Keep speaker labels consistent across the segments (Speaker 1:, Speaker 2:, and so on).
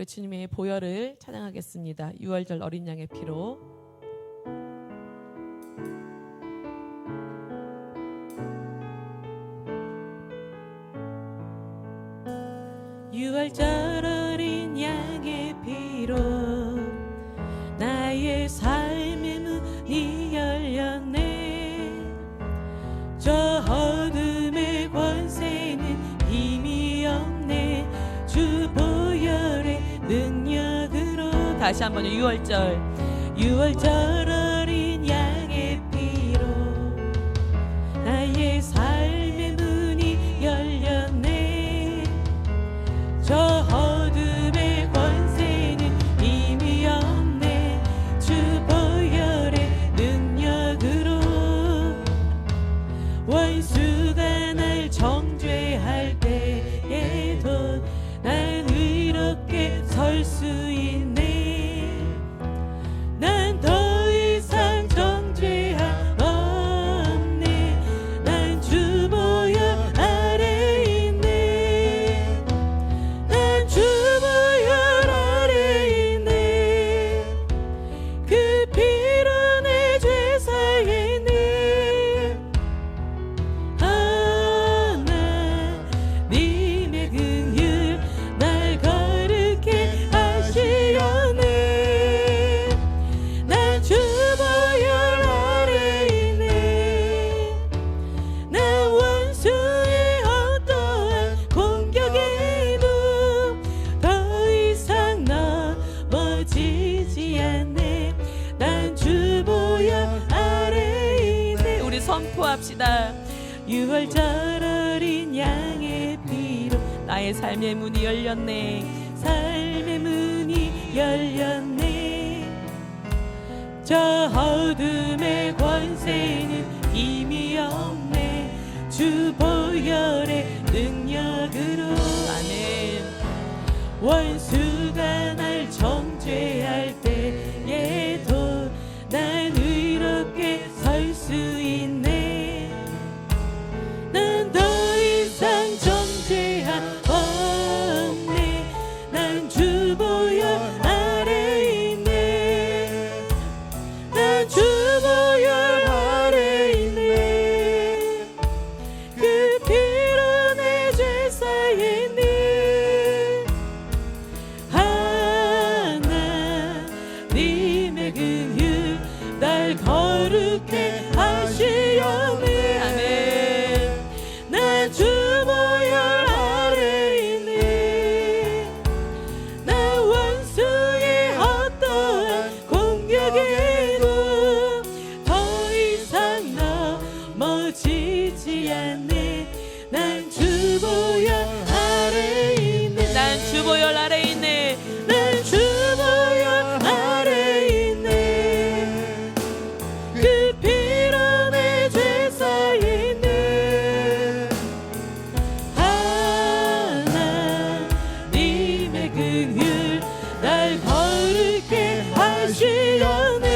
Speaker 1: 우리 주님의 보혈을 찬양하겠습니다. 6월절 어린 양의 피로. 유월절 어린 양의 피로 나의 삶의 문이 열렸네. 저 어둠의 권세는 힘이 없네. 주 보혈의 능력으로. 다시 한번요. 6월절 어린 양의 피로 나의 삶의 문이 열렸네. 저 어둠의 권세는 힘이 없네. 주 보혈의 능력으로. 원수가 날 정죄할 때에도 난 의롭게 설 수 있네. 난 더 이상 정죄함 없네. 난 주 보혈 아래 있네. 난 주 보혈 아래 있네. 그 피로 내 죄 사했네. 하나님의 긍휼 날 거룩해 하시려네. 난 주 보혈 아래 있네. 난 원수의 어떠한 공격에도 더 이상 넘어지지 않네. 난 주 보혈 아래 있네. 우리 선포합시다. 6월절 어린 양의 피로 나의 삶의 문이 열렸네. 삶의 문이 열렸네. 저 어둠의 권세는 힘이 없네. 주 보혈의 능력으로. 아멘. 원수가 날 정죄할 때에도 난 의롭게 설 수 있네. 난 더 이상 정죄함 없네. 난 주 보혈 아래 있네. 난 주 보혈 아래 있네. 그 피로 내 죄 사했네. 하나님의 긍휼 날 거룩해 하시려네. 아멘. 난 주 보혈 아래 있네. 난 원수의 어떠한 공격에도 더 이상 넘어지지 않네. 난 주 보혈 아래 있네. 난 주 보혈 아래 있네. 난 주 보혈 아래 있네. 그 피로 내 죄 사했네. 하나님의 긍휼 날 거룩해 하시려네.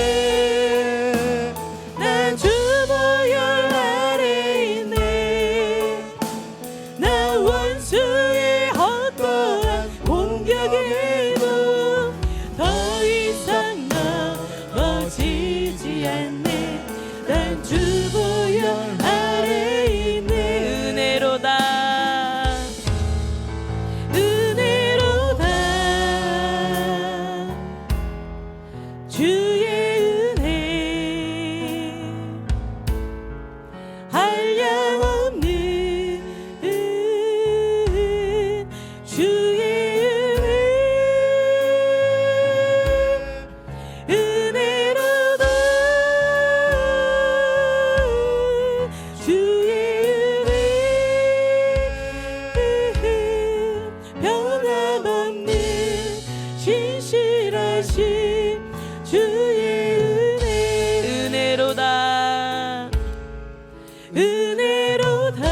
Speaker 1: 난 주 보혈 아래 있네. 난 원수의 어떠한 공격에도 더 이상 넘어지지 않네. 난 주 보혈 아래 있네. 은혜로다. 은혜로다. 주의 은혜 한량없는 주의 은혜. 은혜로다. 주의 은혜 변함없는 신실하신 주의 은혜. 은혜로다. 은혜로다.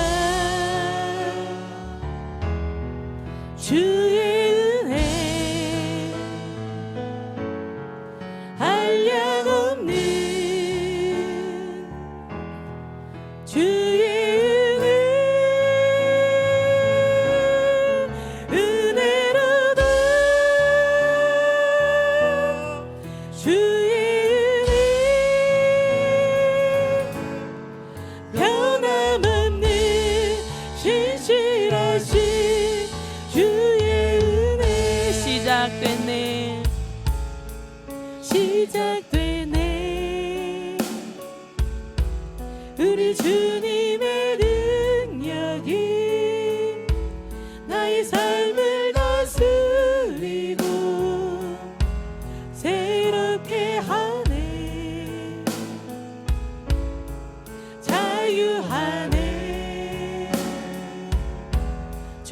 Speaker 1: 주의 은혜 한량없는 주의 은혜. 은혜로다.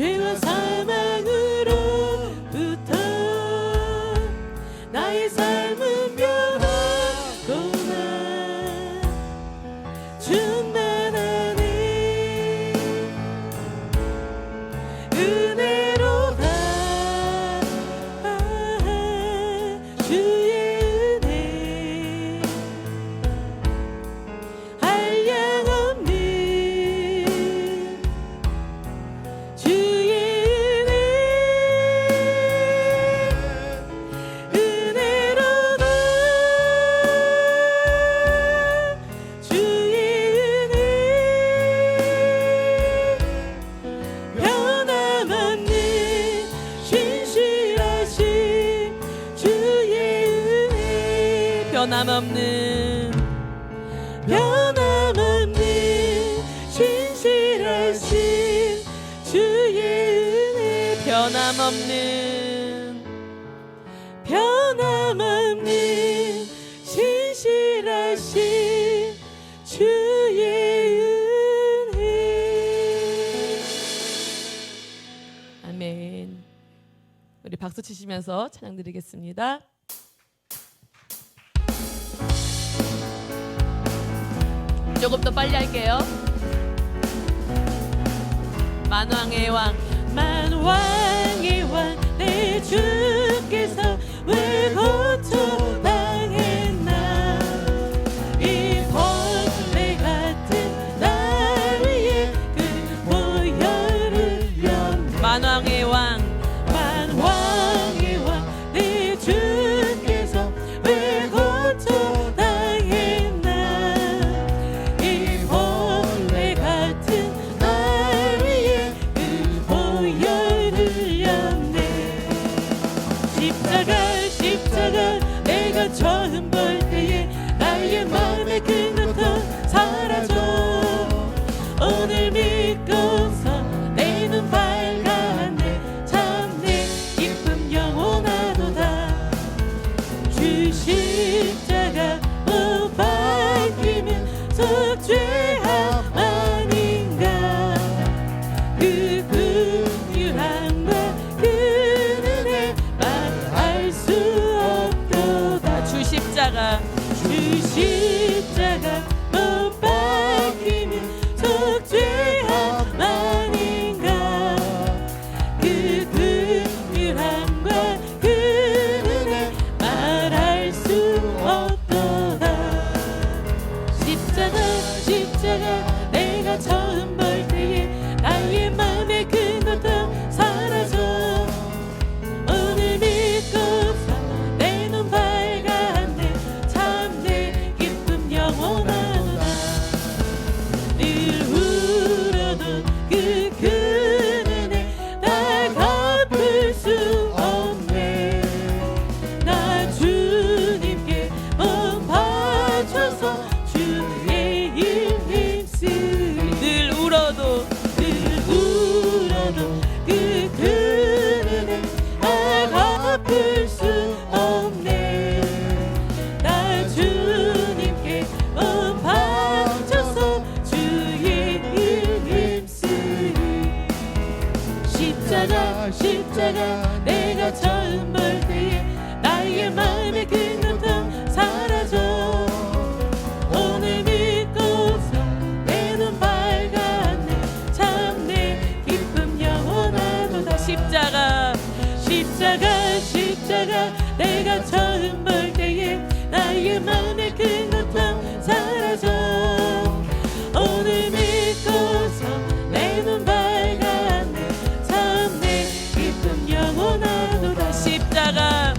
Speaker 1: 죄와 사망으로부터 나의 삶은 변하구나. 충만하네 은혜로다. 주의 은혜 한량없는 주의 은혜 은혜로다. 주의 은혜 변함없는 신실하신 주의 은혜 변함없는 신실하신 주의 은혜 변함없는 신실하신 주의 은혜. 아멘. 우리 박수 치시면서 찬양 드리겠습니다. 조금 더 빨리 할게요. 만왕의 왕 만왕의 왕 내 주께서 왜 고통당했나. 이 벌레 같은 날 위에 그 보혈을 연. 만왕의 왕 내 주께서 왜 고통당했나. 이 벌레 같은 날 위에 그 보혈을 였네. 십자가 내가 처음 볼 때에 나의 마음의 큰 고통 사라져. 오늘 믿고서 내 눈 밝았네. 참 내 기쁨 영원하도다. 주 십자가 못 박히면 속죄함 아닌가. 그 긍휼함과 그 은혜 말할 수 없도다. 주 십자가 못 박히면 속죄함 아닌가. 그 긍휼함과 그 은혜 말할 수 없도다. 십자가 내가 처음 볼 때에 나의 마음의 큰 고통 사라져. 오늘 믿고서 내 눈 밝았네. 참 내 기쁨 영원하도다. 늘 울어도 그 큰 은혜 다 갚을 수 없네. 나 주님께 몸 바쳐서 주의 일 힘쓰리. 늘 울어도 그 큰 은혜 다 갚을 수 없네. 나 주님께 몸 바쳐서 주의 일 힘쓰리. 십자가 내가 처음 볼 때에 나의 마음의 큰 고통 사라져. 오늘 믿고서 내 눈 밝았네. 참 내 기쁨 영원하도다. 십자가 내가 처음 볼 때에 나의 마음의 큰 고통 사라져. 오늘 믿고서 내 눈 밝았네. 참 내 기쁨 영원하도다. 십자가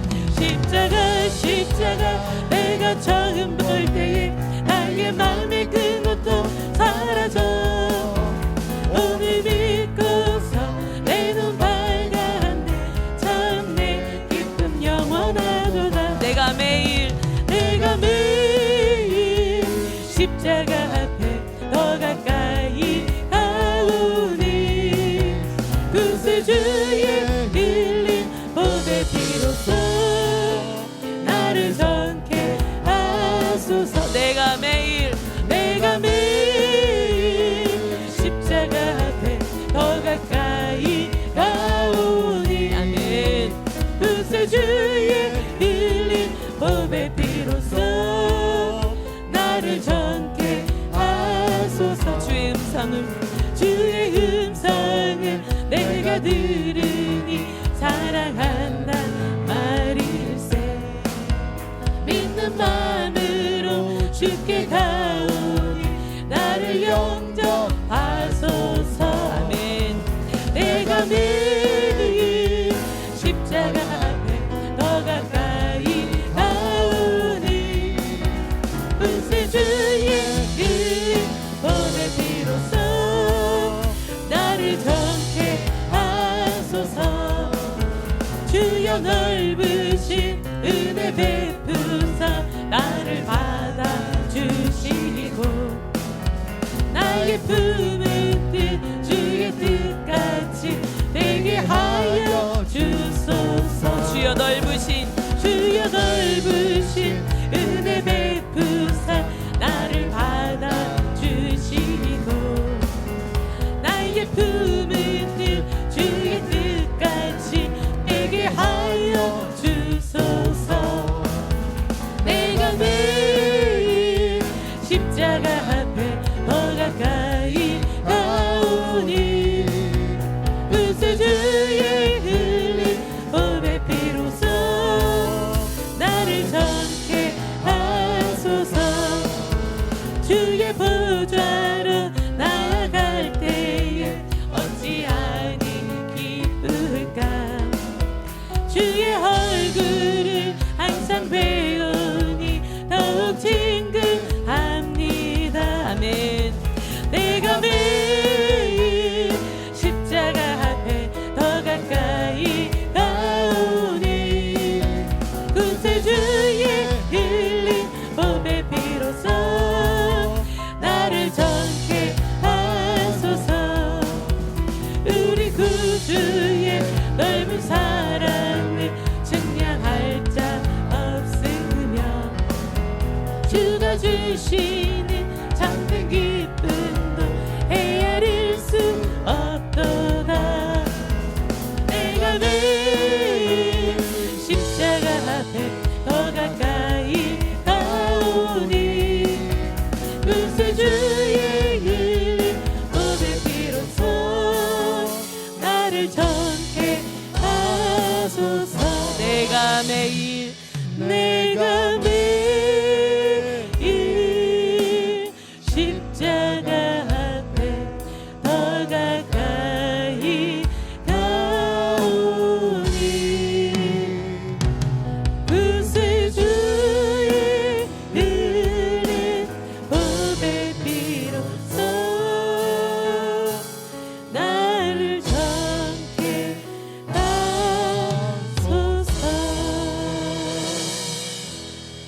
Speaker 1: 주의 음성을 내가 들으니 사랑한다 말일세. 믿는 마음으로 주께 가오니 나를 용접하소서. 아멘. 내가 매일 십자가 앞에 더 가까이 가오니 은세 주의 은총의 피로써 나를 정케 하소서. 주여 넓으신 은혜 베푸사 나를 받아주시고 나의 품은 뜻 주의 뜻같이 되게 하여 주소서. 주여 넓으신 은혜 베푸사 나를 받아주시고 나의 품은 뜻 주의 뜻같이 되게 하여 주소서. 내가 매일 십자가 앞에 더 가까이 가오니 은세 주의 흘린 보배 피로써 나를 정케 하소서. 주의 보좌로 나아갈 때에 어찌하니 기쁠까. 주의 얼굴을 항상 배우니 더욱 친근합니다. 아멘. 내가 매일 십자가 앞에 더 가까이 가오니 구세 주의 흘린 보배 피로써 나를 정케 하소서. 우리 구주의 넓은 사랑을 증량할 자 없으며 주가 주시는 참된 기쁨도 헤아릴 수 없도다. 내가 매일 십자가 앞에 더 가까이 가오니 은세 주의 흘린 보배 피로써 나를 정케 하소서. 내가 매일 십자가 앞에 더 가까이 가오니 구세 주의 흘린 보배 피로써 나를 정케 하소서.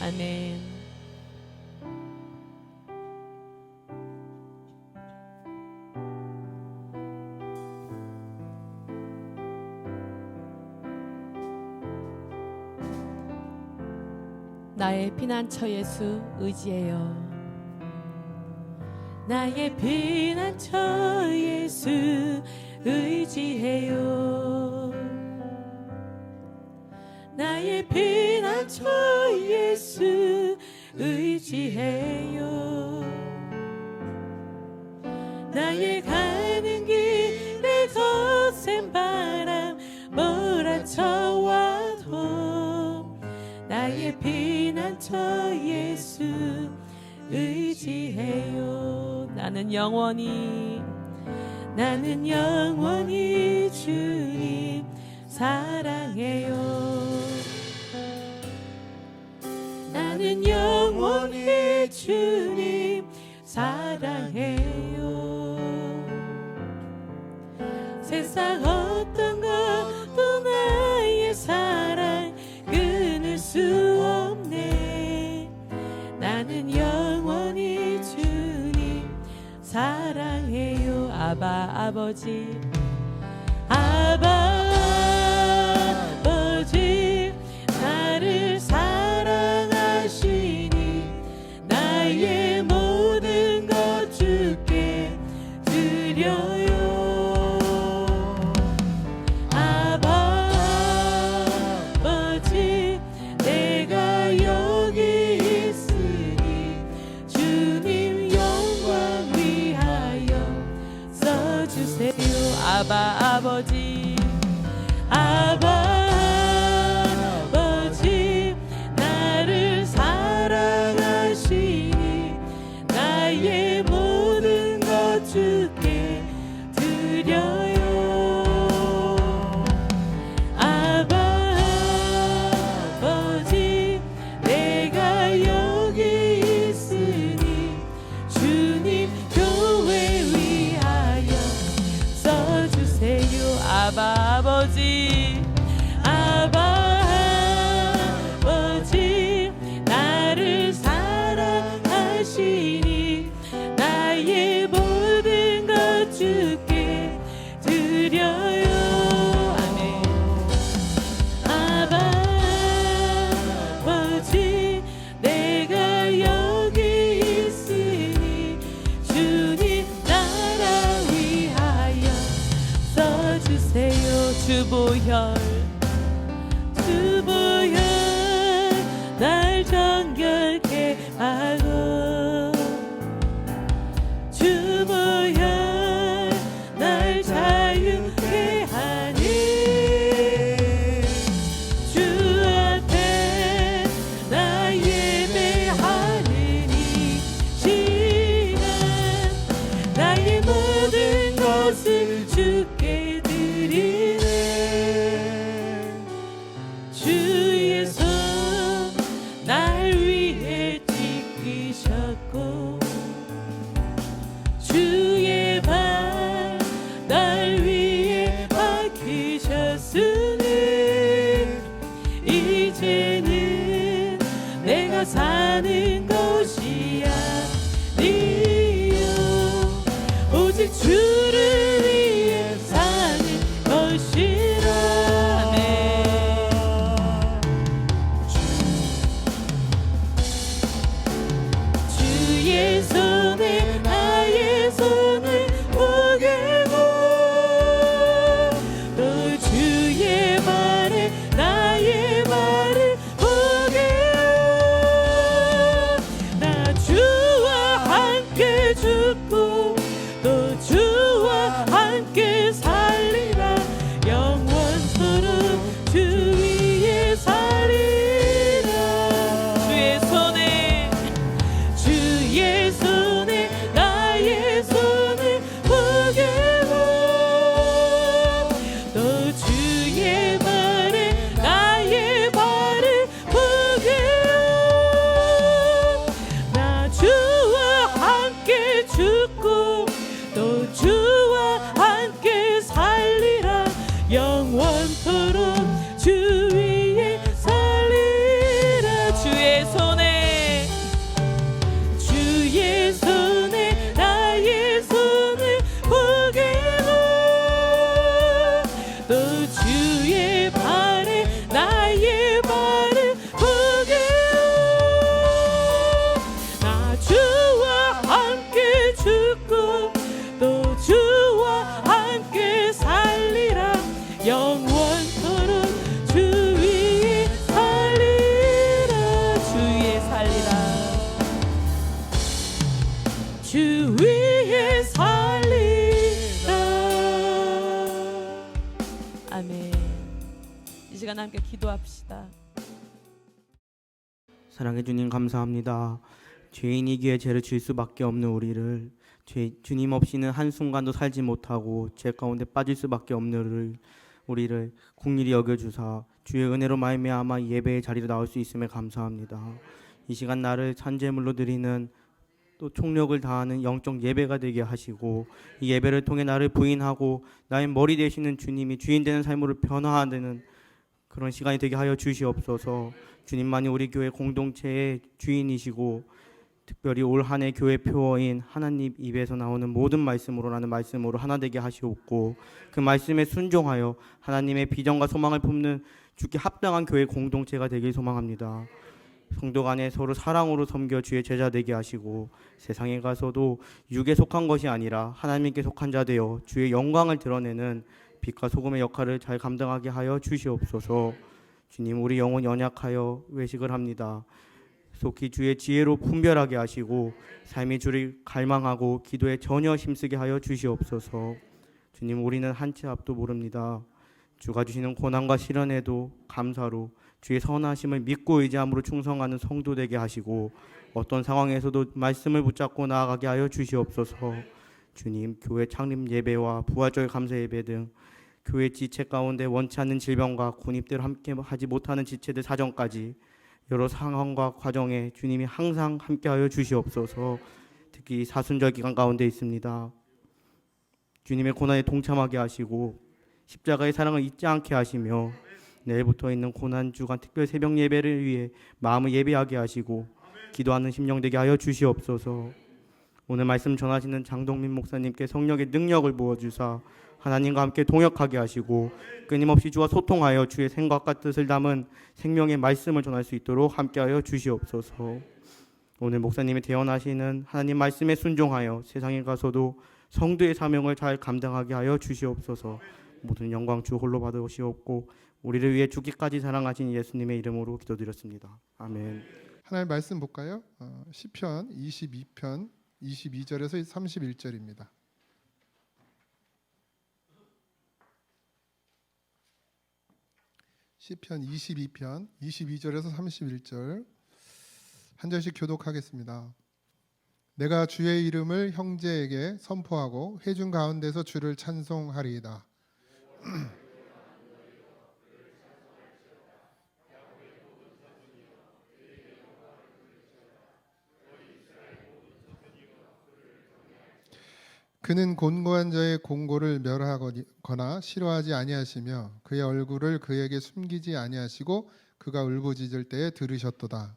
Speaker 1: 아멘. 나의 피난처 예수 의지해요. 나의 피난처 예수 의지해요. 나의 피난처 예수 의지해요. 나의 가는 길에 거센 바람 몰아쳐와도 나의 피난처 예수 의지해요. 나는 영원히 주님 사랑해요. 나는 영원히 주님 사랑해요. 세상 어떤 것도 나의 사랑 끊을 수 없네. 나는 영원히 주님 사랑해요. 아바 아버지 나를 사랑하시니 나의 모든 것 주께 드려요. 아버지 내가 여기 있으니 주님 영광 위하여 써주세요. 아바 아버지, 아바 아버지, 나를 사랑하시니 나의 모든 것 주께 드려요. 아바 아버지, 내가 여기 있으니 주님 교회 위하여 써주세요. 아바 아버지, 아바 아버지, 나를 사랑하시니 나의 모든 것 주께 드려요. 아멘. 아바 아버지, 내가 여기 있으니 주님 나라 위하여 써주세요. 주보혈, 주보혈, 날 정결케 하고, 주보혈, 날 자유케 하니, 주 앞에 나 예배하는 이 시간, 나의 모든 것을 주께 드리네. 주의 손 날 위해 지키셨고, 주의 발 날 위해 박히셨으니 이제는 내가 사는 것이 아니요 오직 주를 위해 사는 것이라. 주의 손에 나의 손을 포개고, 또 주의 발에 나의 발을 포개요. 나 주와 함께 죽고 또 주와 함께 살리라. 영원토록 주 위에 살리라. 주의 손에, 주의 손에 나의 손을 포개고, 또 주의 발에 나의 발을 포개요. 나 주와 함께 죽고 또 주와 함께 살리라. 영원토록 주 위에 살리라. 주의 손에, 주의 손에 나의 손을 포개고, 또 주의 발에 나의 발을 포개요. 나 주와 함께 죽고 또 주와 함께 살리라. 영원토록 주 위에 살리라. 주 위에 살리라. 주 위에 살리라. 아멘. 이 시간 함께 기도합시다.
Speaker 2: 사랑해 주님 감사합니다. 죄인이기에 죄를 질 수밖에 없는 우리를, 주님 없이는 한순간도 살지 못하고 죄 가운데 빠질 수밖에 없는 우리를 긍휼히 여겨주사 주의 은혜로 말미암아 예배의 자리로 나올 수 있음에 감사합니다. 이 시간 나를 산제물로 드리는 또 총력을 다하는 영적 예배가 되게 하시고, 이 예배를 통해 나를 부인하고 나의 머리 되시는 주님이 주인 되는 삶으로 변화하는 그런 시간이 되게 하여 주시옵소서. 주님만이 우리 교회 공동체의 주인이시고, 특별히 올 한 해 교회 표어인 하나님 입에서 나오는 모든 말씀으로라는 말씀으로 하나 되게 하시옵고, 그 말씀에 순종하여 하나님의 비전과 소망을 품는 주께 합당한 교회 공동체가 되길 소망합니다. 성도 간에 서로 사랑으로 섬겨 주의 제자 되게 하시고, 세상에 가서도 육에 속한 것이 아니라 하나님께 속한 자 되어 주의 영광을 드러내는 빛과 소금의 역할을 잘 감당하게 하여 주시옵소서. 주님, 우리 영혼 연약하여 외식을 합니다. 속히 주의 지혜로 분별하게 하시고 삶이 주를 갈망하고 기도에 전혀 힘쓰게 하여 주시옵소서. 주님, 우리는 한 치 앞도 모릅니다. 주가 주시는 고난과 시련에도 감사로 주의 선하심을 믿고 의지함으로 충성하는 성도 되게 하시고 어떤 상황에서도 말씀을 붙잡고 나아가게 하여 주시옵소서. 주님, 교회 창립 예배와 부활절 감사 예배 등 교회 지체 가운데 원치 않는 질병과 군입들 함께 하지 못하는 지체들 사정까지 여러 상황과 과정에 주님이 항상 함께하여 주시옵소서. 특히 사순절 기간 가운데 있습니다. 주님의 고난에 동참하게 하시고 십자가의 사랑을 잊지 않게 하시며 내일부터 있는 고난 주간 특별 새벽 예배를 위해 마음을 예배하게 하시고 기도하는 심령 되게 하여 주시옵소서. 오늘 말씀 전하시는 장동민 목사님께 성령의 능력을 부어주사 하나님과 함께 동역하게 하시고 끊임없이 주와 소통하여 주의 생각과 뜻을 담은 생명의 말씀을 전할 수 있도록 함께하여 주시옵소서. 오늘 목사님이 대언하시는 하나님 말씀에 순종하여 세상에 가서도 성도의 사명을 잘 감당하게 하여 주시옵소서. 모든 영광 주 홀로 받으시옵고 우리를 위해 죽기까지 사랑하신 예수님의 이름으로 기도드렸습니다. 아멘.
Speaker 3: 하나님 말씀 볼까요? 시편 22편 22절에서 31절입니다. 시편 22편 22절에서 31절 한 절씩 교독하겠습니다. 내가 주의 이름을 형제에게 선포하고 회중 가운데서 주를 찬송하리이다. 그는 곤고한 자의 공고를 멸하거나 싫어하지 아니하시며 그의 얼굴을 그에게 숨기지 아니하시고 그가 울부짖을 때에 들으셨도다.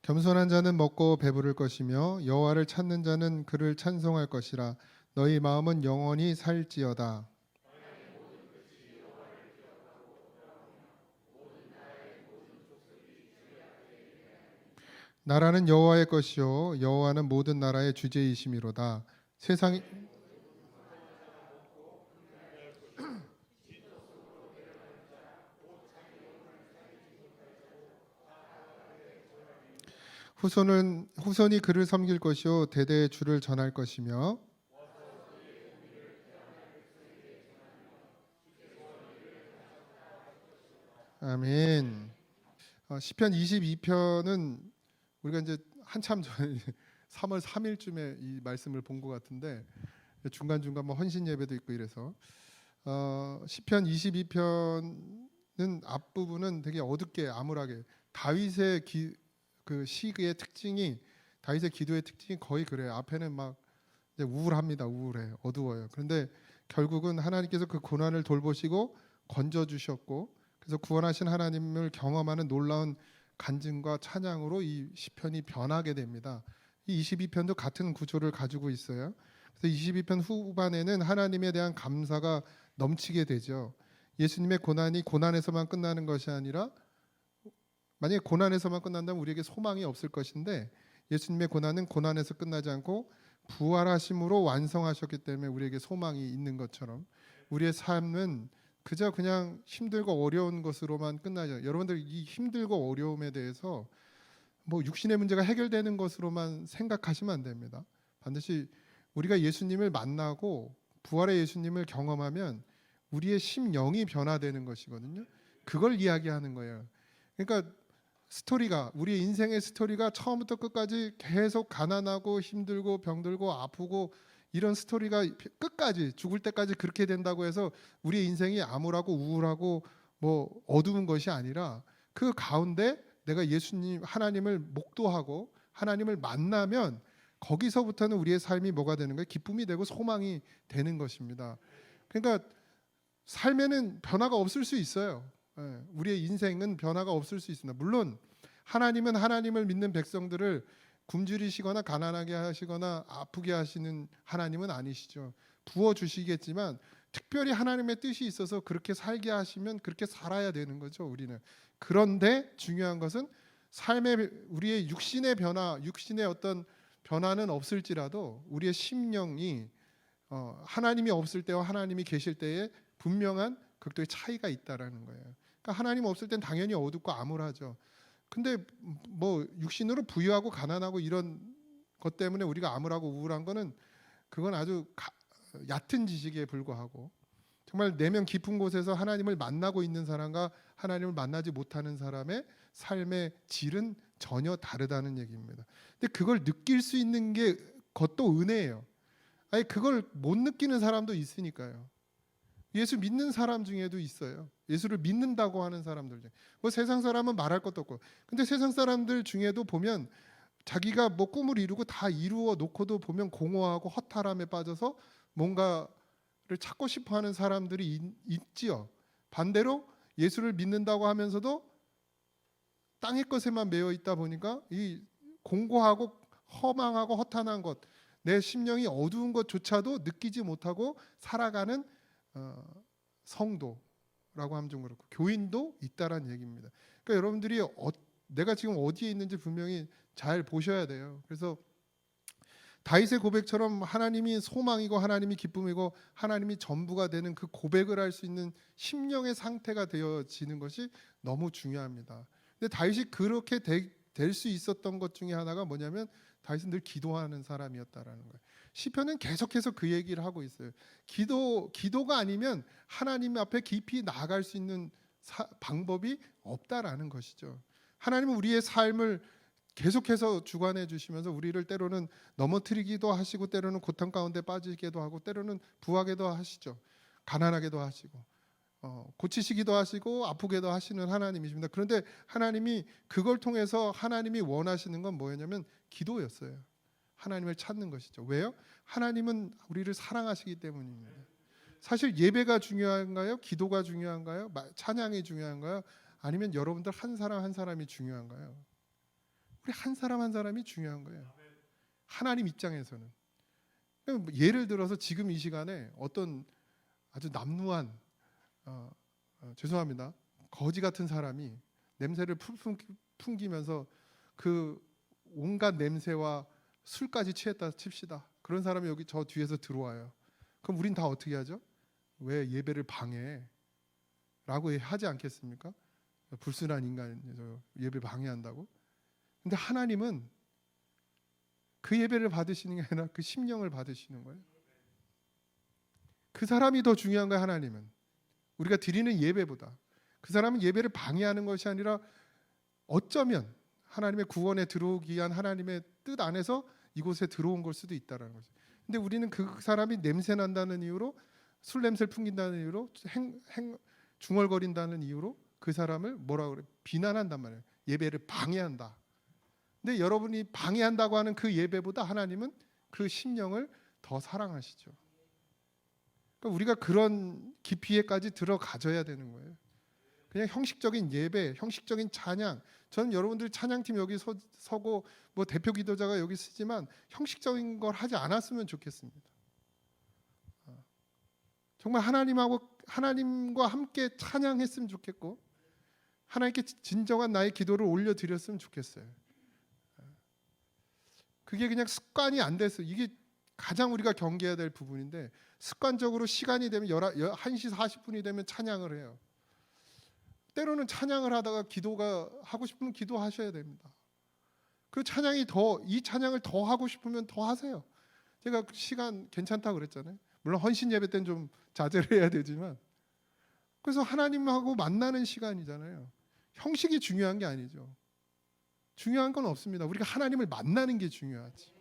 Speaker 3: 겸손한 자는 먹고 배부를 것이며 여호와를 찾는 자는 그를 찬송할 것이라. 너희 마음은 영원히 살지어다. 나라는 여호와의 것이요 여호와는 모든 나라의 주제이심이로다. 세상이 후손이 그를 섬길 것이요 대대의 주를 전할 것이며 아멘. 시편 22편은 우리가 이제 한참 전에 3월 3일쯤에 이 말씀을 본 것 같은데 중간중간 뭐 헌신 예배도 있고 이래서 시편 22편은 앞부분은 되게 어둡게 암울하게 다윗의 그 시의 특징이 다윗의 기도의 특징이 거의 그래요. 앞에는 막 이제 우울합니다. 우울해 어두워요. 그런데 결국은 하나님께서 그 고난을 돌보시고 건져 주셨고 그래서 구원하신 하나님을 경험하는 놀라운 간증과 찬양으로 이 시편이 변하게 됩니다. 이 22편도 같은 구조를 가지고 있어요. 그래서 22편 후반에는 하나님에 대한 감사가 넘치게 되죠. 예수님의 고난이 고난에서만 끝나는 것이 아니라 만약에 고난에서만 끝난다면 우리에게 소망이 없을 것인데 예수님의 고난은 고난에서 끝나지 않고 부활하심으로 완성하셨기 때문에 우리에게 소망이 있는 것처럼 우리의 삶은 그저 그냥 힘들고 어려운 것으로만 끝나죠. 여러분들 이 힘들고 어려움에 대해서 뭐 육신의 문제가 해결되는 것으로만 생각하시면 안 됩니다. 반드시 우리가 예수님을 만나고 부활의 예수님을 경험하면 우리의 심령이 변화되는 것이거든요. 그걸 이야기하는 거예요. 그러니까 스토리가 우리의 인생의 스토리가 처음부터 끝까지 계속 가난하고 힘들고 병들고 아프고 이런 스토리가 끝까지 죽을 때까지 그렇게 된다고 해서 우리의 인생이 암울하고 우울하고 뭐 어두운 것이 아니라 그 가운데 내가 예수님 하나님을 목도하고 하나님을 만나면 거기서부터는 우리의 삶이 뭐가 되는 거예요? 기쁨이 되고 소망이 되는 것입니다. 그러니까 삶에는 변화가 없을 수 있어요. 우리의 인생은 변화가 없을 수 있습니다. 물론 하나님은 하나님을 믿는 백성들을 굶주리시거나 가난하게 하시거나 아프게 하시는 하나님은 아니시죠. 부어주시겠지만 특별히 하나님의 뜻이 있어서 그렇게 살게 하시면 그렇게 살아야 되는 거죠. 우리는. 그런데 중요한 것은 삶의 우리의 육신의 변화, 육신의 어떤 변화는 없을지라도 우리의 심령이 하나님이 없을 때와 하나님이 계실 때에 분명한 극도의 차이가 있다라는 거예요. 그러니까 하나님 없을 땐 당연히 어둡고 암울하죠. 근데 뭐 육신으로 부유하고 가난하고 이런 것 때문에 우리가 암울하고 우울한 거는 그건 아주 얕은 지식에 불과하고, 정말 내면 깊은 곳에서 하나님을 만나고 있는 사람과 하나님을 만나지 못하는 사람의 삶의 질은 전혀 다르다는 얘기입니다. 근데 그걸 느낄 수 있는 게 그것도 은혜예요. 아니 그걸 못 느끼는 사람도 있으니까요. 예수 믿는 사람 중에도 있어요. 예수를 믿는다고 하는 사람들 중에. 뭐 세상 사람은 말할 것도 없고. 근데 세상 사람들 중에도 보면 자기가 뭐 꿈을 이루고 다 이루어 놓고도 보면 공허하고 허탈함에 빠져서 뭔가를 찾고 싶어 하는 사람들이 있지요. 반대로 예수를 믿는다고 하면서도 땅의 것에만 매여 있다 보니까 이 공고하고 허망하고 허탄한 것, 내 심령이 어두운 것조차도 느끼지 못하고 살아가는 성도라고 하면 좀 그렇고 교인도 있다라는 얘기입니다. 그러니까 여러분들이 내가 지금 어디에 있는지 분명히 잘 보셔야 돼요. 그래서 다윗의 고백처럼 하나님이 소망이고 하나님이 기쁨이고 하나님이 전부가 되는 그 고백을 할 수 있는 심령의 상태가 되어지는 것이 너무 중요합니다. 근데 다윗이 그렇게 될 수 있었던 것 중에 하나가 뭐냐면 다윗은 늘 기도하는 사람이었다라는 거예요. 시편은 계속해서 그 얘기를 하고 있어요. 기도가 아니면 하나님 앞에 깊이 나아갈 수 있는 방법이 없다라는 것이죠. 하나님은 우리의 삶을 계속해서 주관해 주시면서 우리를 때로는 넘어뜨리기도 하시고 때로는 고통 가운데 빠지기도 하고 때로는 부하게도 하시죠. 가난하게도 하시고 고치시기도 하시고 아프게도 하시는 하나님이십니다. 그런데 하나님이 그걸 통해서 하나님이 원하시는 건 뭐였냐면 기도였어요. 하나님을 찾는 것이죠. 왜요? 하나님은 우리를 사랑하시기 때문입니다. 사실 예배가 중요한가요? 기도가 중요한가요? 찬양이 중요한가요? 아니면 여러분들 한 사람 한 사람이 중요한가요? 우리 한 사람 한 사람이 중요한 거예요. 하나님 입장에서는. 예를 들어서 지금 이 시간에 어떤 아주 남루한 죄송합니다. 거지 같은 사람이 냄새를 풍기면서 그 온갖 냄새와 술까지 취했다 칩시다. 그런 사람이 여기 저 뒤에서 들어와요. 그럼 우린 다 어떻게 하죠? 왜 예배를 방해해? 라고 하지 않겠습니까? 불순한 인간이죠. 예배 방해한다고. 근데 하나님은 그 예배를 받으시는 게 아니라 그 심령을 받으시는 거예요. 그 사람이 더 중요한 거예요. 하나님은 우리가 드리는 예배보다. 그 사람은 예배를 방해하는 것이 아니라 어쩌면 하나님의 구원에 들어오기 위한 하나님의 뜻 안에서 이곳에 들어온 걸 수도 있다는 거죠. 근데 우리는 그 사람이 냄새 난다는 이유로, 술 냄새를 풍긴다는 이유로, 중얼거린다는 이유로 그 사람을 뭐라 그래? 비난한단 말이에요. 예배를 방해한다. 근데 여러분이 방해한다고 하는 그 예배보다 하나님은 그 심령을 더 사랑하시죠. 그러니까 우리가 그런 깊이에까지 들어가져야 되는 거예요. 그냥 형식적인 예배, 형식적인 찬양. 저는 여러분들 찬양팀 여기 서고 뭐 대표 기도자가 여기 쓰지만 형식적인 걸 하지 않았으면 좋겠습니다. 정말 하나님과 함께 찬양했으면 좋겠고 하나님께 진정한 나의 기도를 올려드렸으면 좋겠어요. 그게 그냥 습관이 안 돼서 이게 가장 우리가 경계해야 될 부분인데 습관적으로 시간이 되면 1시 40분이 되면 찬양을 해요. 때로는 찬양을 하다가 기도가 하고 싶으면 기도하셔야 됩니다. 그 이 찬양을 더 하고 싶으면 더 하세요. 제가 시간 괜찮다고 그랬잖아요. 물론 헌신 예배 때는 좀 자제를 해야 되지만 그래서 하나님하고 만나는 시간이잖아요. 형식이 중요한 게 아니죠. 중요한 건 없습니다. 우리가 하나님을 만나는 게 중요하지.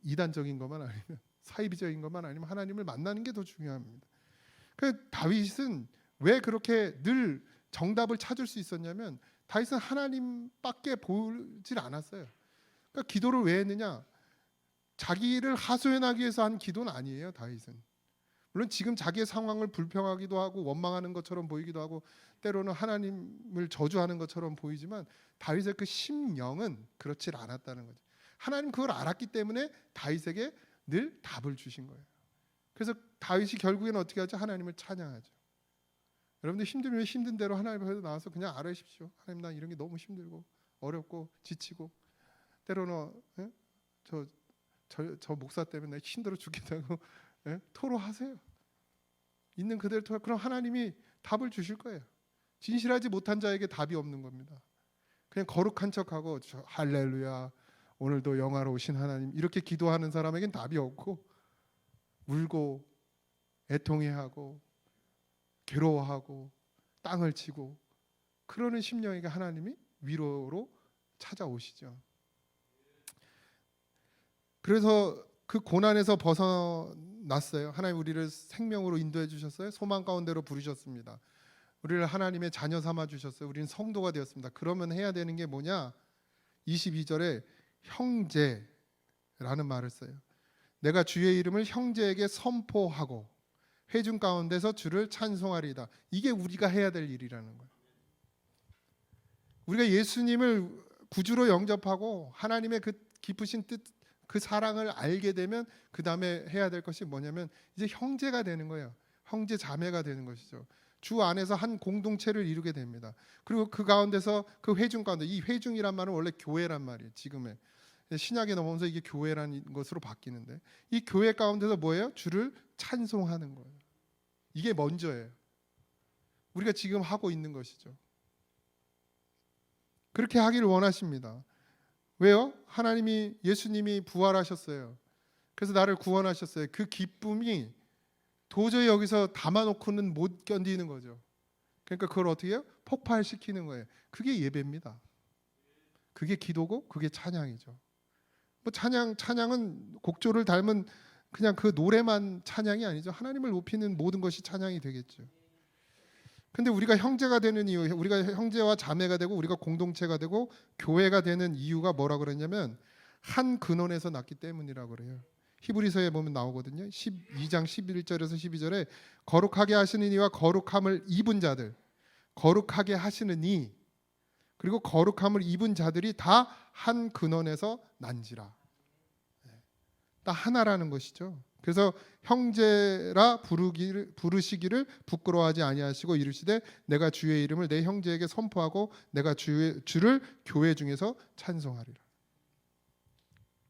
Speaker 3: 이단적인 것만 아니면 사이비적인 것만 아니면 하나님을 만나는 게 더 중요합니다. 그 다윗은 왜 그렇게 늘 정답을 찾을 수 있었냐면 다윗은 하나님밖에 보질 않았어요. 그러니까 기도를 왜 했느냐? 자기를 하소연하기 위해서 한 기도는 아니에요. 다윗은. 물론 지금 자기의 상황을 불평하기도 하고 원망하는 것처럼 보이기도 하고 때로는 하나님을 저주하는 것처럼 보이지만 다윗의 그 심령은 그렇지 않았다는 거죠. 하나님 그걸 알았기 때문에 다윗에게 늘 답을 주신 거예요. 그래서 다윗이 결국에는 어떻게 하죠? 하나님을 찬양하죠. 여러분들 힘들면 힘든 대로 하나님 앞에 나와서 그냥 아뢰십시오. 하나님 난 이런 게 너무 힘들고 어렵고 지치고 때로는 저 목사 때문에 힘들어 죽겠다고 토로하세요. 있는 그대로 토로. 그럼 하나님이 답을 주실 거예요. 진실하지 못한 자에게 답이 없는 겁니다. 그냥 거룩한 척하고 할렐루야 오늘도 영화로우신 하나님 이렇게 기도하는 사람에겐 답이 없고, 울고 애통해하고 괴로워하고 땅을 치고 그러는 심령에게 하나님이 위로로 찾아오시죠. 그래서 그 고난에서 벗어났어요. 하나님 우리를 생명으로 인도해 주셨어요. 소망 가운데로 부르셨습니다. 우리를 하나님의 자녀 삼아 주셨어요. 우리는 성도가 되었습니다. 그러면 해야 되는 게 뭐냐? 22절에 형제라는 말을 써요. 내가 주의 이름을 형제에게 선포하고 회중 가운데서 주를 찬송하리이다. 이게 우리가 해야 될 일이라는 거예요. 우리가 예수님을 구주로 영접하고 하나님의 그 깊으신 뜻, 그 사랑을 알게 되면 그 다음에 해야 될 것이 뭐냐면 이제 형제가 되는 거예요. 형제 자매가 되는 것이죠. 주 안에서 한 공동체를 이루게 됩니다. 그리고 그 가운데서 그 회중 가운데, 이 회중이란 말은 원래 교회란 말이에요. 지금의 신약에 넘어오면서 이게 교회라는 것으로 바뀌는데, 이 교회 가운데서 뭐예요? 주를 찬송하는 거예요. 이게 먼저예요. 우리가 지금 하고 있는 것이죠. 그렇게 하기를 원하십니다. 왜요? 하나님이, 예수님이 부활하셨어요. 그래서 나를 구원하셨어요. 그 기쁨이 도저히 여기서 담아놓고는 못 견디는 거죠. 그러니까 그걸 어떻게 해요? 폭발시키는 거예요. 그게 예배입니다. 그게 기도고 그게 찬양이죠. 뭐 찬양은 곡조를 닮은 그냥 그 노래만 찬양이 아니죠. 하나님을 높이는 모든 것이 찬양이 되겠죠. 근데 우리가 형제가 되는 이유, 우리가 형제와 자매가 되고 우리가 공동체가 되고 교회가 되는 이유가 뭐라 그랬냐면 한 근원에서 났기 때문이라고 그래요. 히브리서에 보면 나오거든요. 12장 11절에서 12절에 거룩하게 하시는 이와 거룩함을 입은 자들, 거룩하게 하시는 이, 그리고 거룩함을 입은 자들이 다 한 근원에서 난지라. 다 하나라는 것이죠. 그래서 형제라 부르시기를 부끄러워하지 아니하시고 이르시되 내가 주의 이름을 내 형제에게 선포하고 내가 주를 교회 중에서 찬송하리라.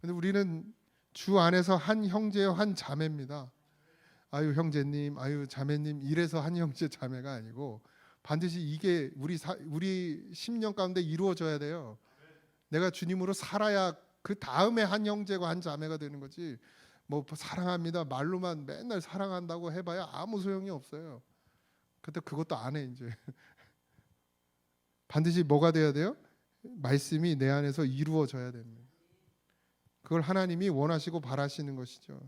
Speaker 3: 근데 우리는 주 안에서 한 형제요 한 자매입니다. 아유 형제님, 아유 자매님 이래서 한 형제 자매가 아니고 반드시 이게 우리 심령 가운데 이루어져야 돼요. 내가 주님으로 살아야 그 다음에 한 형제가 한 자매가 되는 거지. 뭐 사랑합니다 말로만 맨날 사랑한다고 해봐야 아무 소용이 없어요. 근데 그것도 안 해 이제. 반드시 뭐가 돼야 돼요? 말씀이 내 안에서 이루어져야 됩니다. 그걸 하나님이 원하시고 바라시는 것이죠.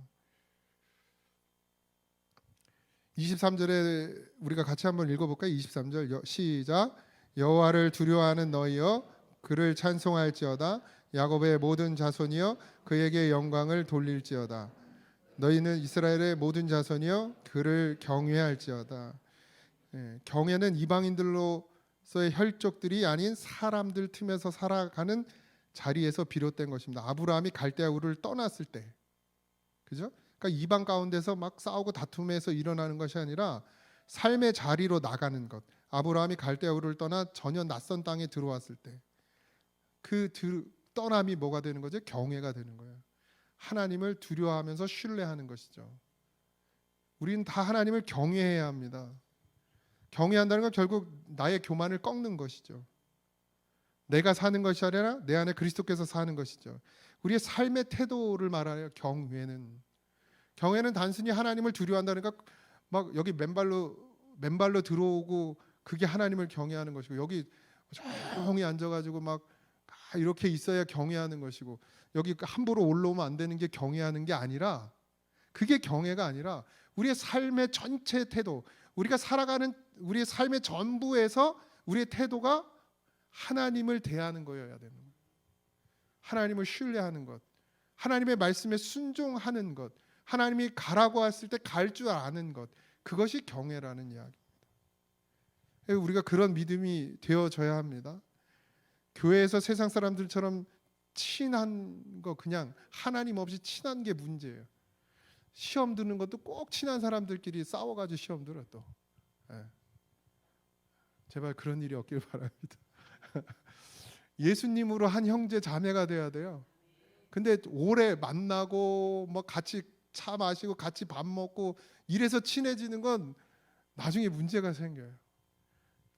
Speaker 3: 23절에 우리가 같이 한번 읽어볼까요? 23절 시작. 여호와를 두려워하는 너희여 그를 찬송할지어다. 야곱의 모든 자손이여 그에게 영광을 돌릴지어다. 너희는 이스라엘의 모든 자손이여 그를 경외할지어다. 경외는 이방인들로서의 혈족들이 아닌 사람들 틈에서 살아가는 자리에서 비롯된 것입니다. 아브라함이 갈대아 우르를 떠났을 때, 그죠? 그러니까 이방 가운데서 막 싸우고 다툼에서 일어나는 것이 아니라 삶의 자리로 나가는 것. 아브라함이 갈대아 우르를 떠나 전혀 낯선 땅에 들어왔을 때, 그 떠남이 뭐가 되는 거죠? 경외가 되는 거예요. 하나님을 두려워하면서 신뢰하는 것이죠. 우리는 다 하나님을 경외해야 합니다. 경외한다는 건 결국 나의 교만을 꺾는 것이죠. 내가 사는 것이 아니라 내 안에 그리스도께서 사는 것이죠. 우리의 삶의 태도를 말하여 경외는 단순히 하나님을 두려워한다니까 막 여기 맨발로 들어오고 그게 하나님을 경외하는 것이고, 여기 조용히 앉아가지고 막 이렇게 있어야 경외하는 것이고, 여기 함부로 올라오면 안 되는 게 경외하는 게 아니라, 그게 경외가 아니라 우리의 삶의 전체 태도, 우리가 살아가는 우리의 삶의 전부에서 우리의 태도가 하나님을 대하는 거여야 되는 거예요. 하나님을 신뢰하는 것, 하나님의 말씀에 순종하는 것, 하나님이 가라고 했을 때 갈 줄 아는 것, 그것이 경외라는 이야기입니다. 우리가 그런 믿음이 되어져야 합니다. 교회에서 세상 사람들처럼 친한 거, 그냥 하나님 없이 친한 게 문제예요. 시험 드는 것도 꼭 친한 사람들끼리 싸워가지고 시험 들어 또. 제발 그런 일이 없길 바랍니다. 예수님으로 한 형제 자매가 돼야 돼요. 근데 오래 만나고 뭐 같이 차 마시고 같이 밥 먹고 이래서 친해지는 건 나중에 문제가 생겨요.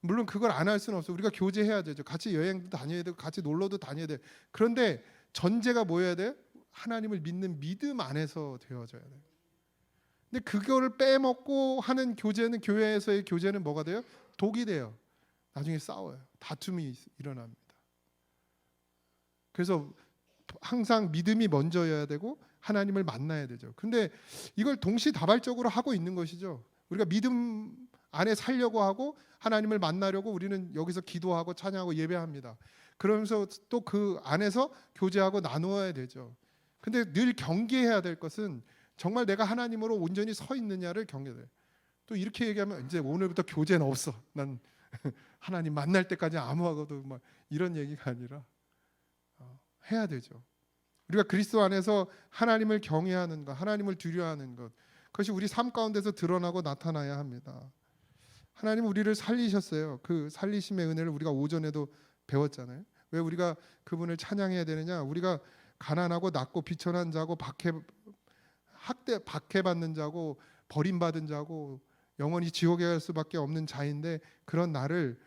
Speaker 3: 물론 그걸 안 할 수는 없어. 우리가 교제해야 되죠. 같이 여행도 다녀야 되고 같이 놀러도 다녀야 돼. 그런데 전제가 뭐여야 돼요? 하나님을 믿는 믿음 안에서 되어져야 돼요. 근데 그거를 빼먹고 하는 교제는, 교회에서의 교제는 뭐가 돼요? 독이 돼요. 나중에 싸워요. 다툼이 일어납니다. 그래서 항상 믿음이 먼저여야 되고 하나님을 만나야 되죠. 근데 이걸 동시다발적으로 하고 있는 것이죠. 우리가 믿음 안에 살려고 하고 하나님을 만나려고 우리는 여기서 기도하고 찬양하고 예배합니다. 그러면서 또 그 안에서 교제하고 나누어야 되죠. 근데 늘 경계해야 될 것은 정말 내가 하나님으로 온전히 서 있느냐를 경계해야 돼요. 또 이렇게 얘기하면 이제 오늘부터 교제는 없어. 난 하나님 만날 때까지 아무하고도 막 이런 얘기가 아니라 해야 되죠. 우리가 그리스도 안에서 하나님을 경외하는 것, 하나님을 두려워하는 것, 그것이 우리 삶 가운데서 드러나고 나타나야 합니다. 하나님은 우리를 살리셨어요. 그 살리심의 은혜를 우리가 오전에도 배웠잖아요. 왜 우리가 그분을 찬양해야 되느냐? 우리가 가난하고 낮고 비천한 자고 박해받는 자고 버림받은 자고 영원히 지옥에 갈 수밖에 없는 자인데, 그런 나를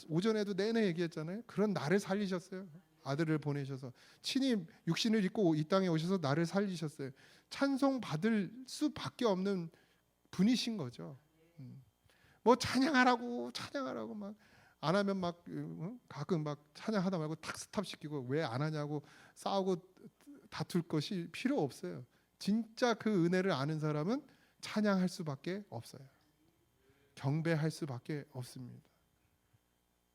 Speaker 3: 오전에도 내내 얘기했잖아요. 그런 나를 살리셨어요. 아들을 보내셔서 친히 육신을 입고 이 땅에 오셔서 나를 살리셨어요. 찬송 받을 수밖에 없는 분이신 거죠. 뭐 찬양하라고 막 안 하면 막 가끔 막 찬양하다 말고 탁 스탑시키고 왜 안 하냐고 싸우고 다툴 것이 필요 없어요. 진짜 그 은혜를 아는 사람은 찬양할 수밖에 없어요. 경배할 수밖에 없습니다.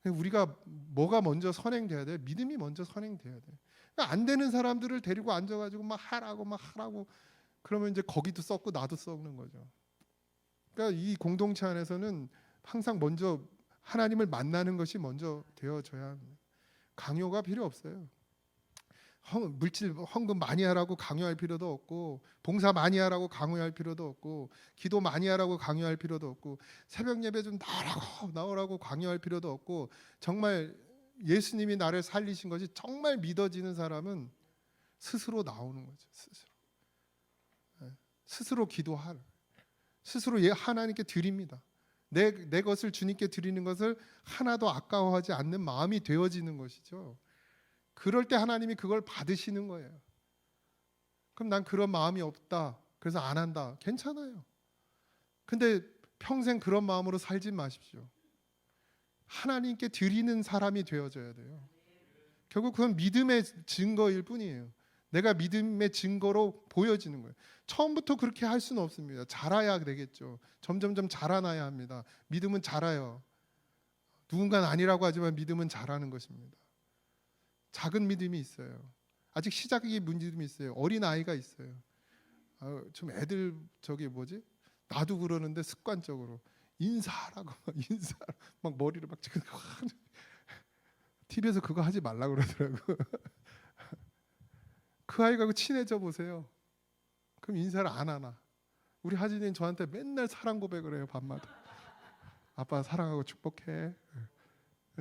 Speaker 3: 우리가 뭐가 먼저 선행돼야 돼? 믿음이 먼저 선행돼야 돼. 그러니까 안 되는 사람들을 데리고 앉아가지고 막 하라고 그러면 이제 거기도 썩고 나도 썩는 거죠. 그러니까 이 공동체 안에서는 항상 먼저 하나님을 만나는 것이 먼저 되어져야 합니다. 강요가 필요 없어요. 물질 헌금 많이 하라고 강요할 필요도 없고, 봉사 많이 하라고 강요할 필요도 없고, 기도 많이 하라고 강요할 필요도 없고, 새벽 예배 좀 나오라고 강요할 필요도 없고, 정말 예수님이 나를 살리신 것이 정말 믿어지는 사람은 스스로 나오는 거죠. 스스로 기도하라. 스스로 하나님께 드립니다. 내 것을 주님께 드리는 것을 하나도 아까워하지 않는 마음이 되어지는 것이죠. 그럴 때 하나님이 그걸 받으시는 거예요. 그럼 난 그런 마음이 없다, 그래서 안 한다, 괜찮아요. 근데 평생 그런 마음으로 살지 마십시오. 하나님께 드리는 사람이 되어져야 돼요. 결국 그건 믿음의 증거일 뿐이에요. 내가 믿음의 증거로 보여지는 거예요. 처음부터 그렇게 할 수는 없습니다. 자라야 되겠죠. 점점점 자라나야 합니다. 믿음은 자라요. 누군가는 아니라고 하지만 믿음은 자라는 것입니다. 작은 믿음이 있어요. 아직 시작이 믿음이 있어요. 어린 아이가 있어요. 좀 애들 나도 그러는데 습관적으로 인사하라고 막 머리를 막 지금 TV에서 그거 하지 말라고 그러더라고. 그 아이가 친해져 보세요. 그럼 인사를 안 하나? 우리 하진이는 저한테 맨날 사랑 고백을 해요. 밤마다. 아빠 사랑하고 축복해.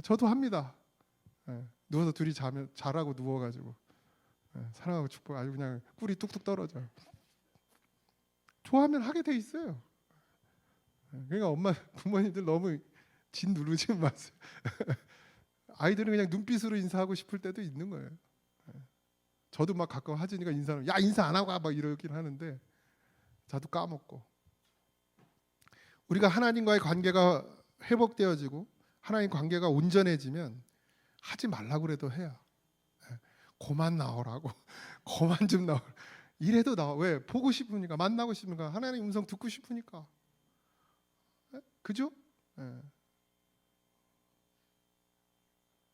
Speaker 3: 저도 합니다. 누워서 둘이 자라고 누워가지고 사랑하고 축복, 아주 그냥 꿀이 뚝뚝 떨어져. 좋아하면 하게 돼 있어요. 그러니까 부모님들 너무 진 누르지 마세요. 아이들은 그냥 눈빛으로 인사하고 싶을 때도 있는 거예요. 저도 막 가끔 하진이가 인사하면 야 인사 안 하고 막 이러긴 하는데 저도 까먹고. 우리가 하나님과의 관계가 회복되어지고 하나님 관계가 온전해지면 하지 말라고 그래도 해요. 그만 나오라고. 그만 좀 나오라. 이래도 나와. 왜? 보고 싶으니까, 만나고 싶으니까, 하나님 음성 듣고 싶으니까. 그죠?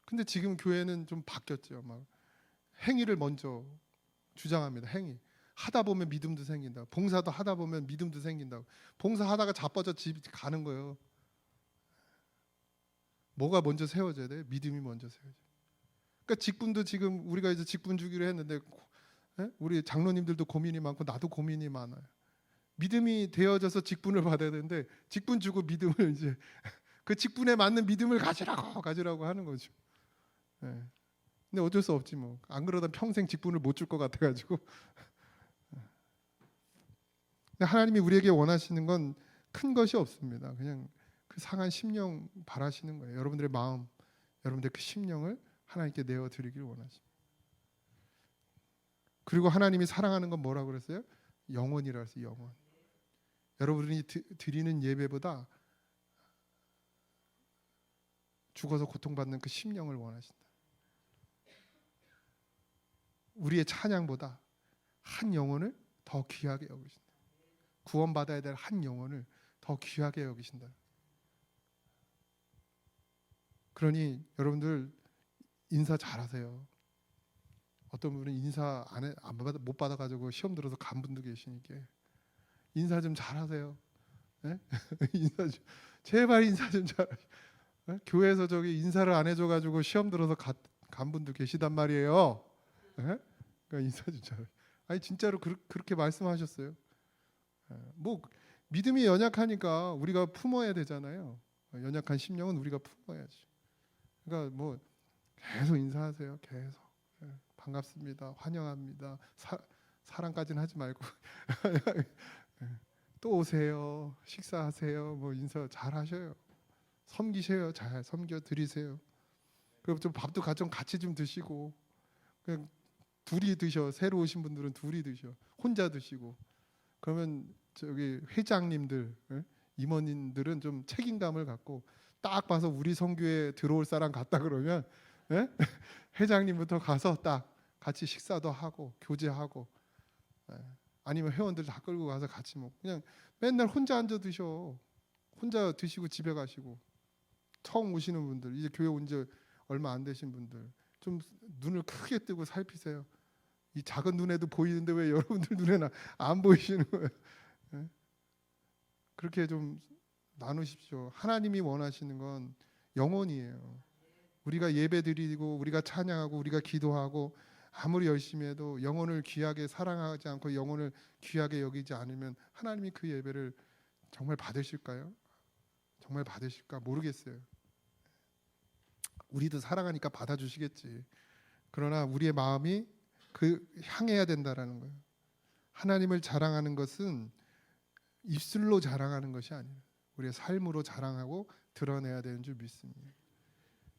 Speaker 3: 근데 지금 교회는 좀 바뀌었죠. 막 행위를 먼저 주장합니다. 행위. 하다 보면 믿음도 생긴다. 봉사도 하다 보면 믿음도 생긴다고. 봉사하다가 자빠져 집 가는 거예요. 뭐가 먼저 세워져야 돼? 믿음이 먼저 세워져. 그러니까 직분도 지금 우리가 이제 직분 주기로 했는데 우리 장로님들도 고민이 많고 나도 고민이 많아요. 믿음이 되어져서 직분을 받아야 되는데 직분 주고 믿음을 이제 그 직분에 맞는 믿음을 가지라고 하는 거죠. 근데 어쩔 수 없지 뭐. 안 그러다 평생 직분을 못 줄 것 같아가지고. 하나님이 우리에게 원하시는 건 큰 것이 없습니다. 그냥 그 상한 심령 바라시는 거예요. 여러분들의 마음, 여러분들의 그 심령을 하나님께 내어 드리기를 원하십니다. 그리고 하나님이 사랑하는 건 뭐라고 그랬어요? 영혼이라 했어요. 영혼. 여러분이 드리는 예배보다 죽어서 고통받는 그 심령을 원하신다. 우리의 찬양보다 한 영혼을 더 귀하게 여기신다. 구원받아야 될 한 영혼을 더 귀하게 여기신다. 그러니 여러분들 인사 잘하세요. 어떤 분은 인사 못 받아가지고 시험 들어서 간 분도 계시니까 인사 좀 잘하세요. 네? 인사 좀, 제발 인사 좀 잘하세요. 네? 교회에서 저기 인사를 안 해줘가지고 시험 들어서 간 분도 계시단 말이에요. 네? 그러니까 인사 좀 잘하세요. 아니 진짜로 그렇게 말씀하셨어요. 뭐 믿음이 연약하니까 우리가 품어야 되잖아요. 연약한 심령은 우리가 품어야지. 그러니까 뭐 계속 인사하세요. 계속 반갑습니다. 환영합니다. 사랑까지는 하지 말고 또 오세요. 식사하세요. 뭐 인사 잘 하셔요. 섬기셔요. 잘 섬겨 드리세요. 그리고 좀 밥도 같이 좀 드시고 그냥 둘이 드셔. 새로 오신 분들은 둘이 드셔. 혼자 드시고. 그러면 저기 회장님들, 임원님들은 좀 책임감을 갖고 딱 봐서 우리 선교에 들어올 사람 같다 그러면 회장님부터 가서 딱 같이 식사도 하고 교제하고 아니면 회원들 다 끌고 가서 같이 먹고 그냥 맨날 혼자 앉아 드셔. 혼자 드시고 집에 가시고 처음 오시는 분들 이제 교회 온 지 얼마 안 되신 분들 좀 눈을 크게 뜨고 살피세요. 이 작은 눈에도 보이는데 왜 여러분들 눈에는 안 보이시는 거예요? 그렇게 좀 나누십시오. 하나님이 원하시는 건 영혼이에요. 우리가 예배드리고 우리가 찬양하고 우리가 기도하고 아무리 열심히 해도 영혼을 귀하게 사랑하지 않고 영혼을 귀하게 여기지 않으면 하나님이 그 예배를 정말 받으실까요? 정말 받으실까 모르겠어요. 우리도 사랑하니까 받아주시겠지. 그러나 우리의 마음이 그 향해야 된다라는 거예요. 하나님을 자랑하는 것은 입술로 자랑하는 것이 아니에요. 우리의 삶으로 자랑하고 드러내야 되는 줄 믿습니다.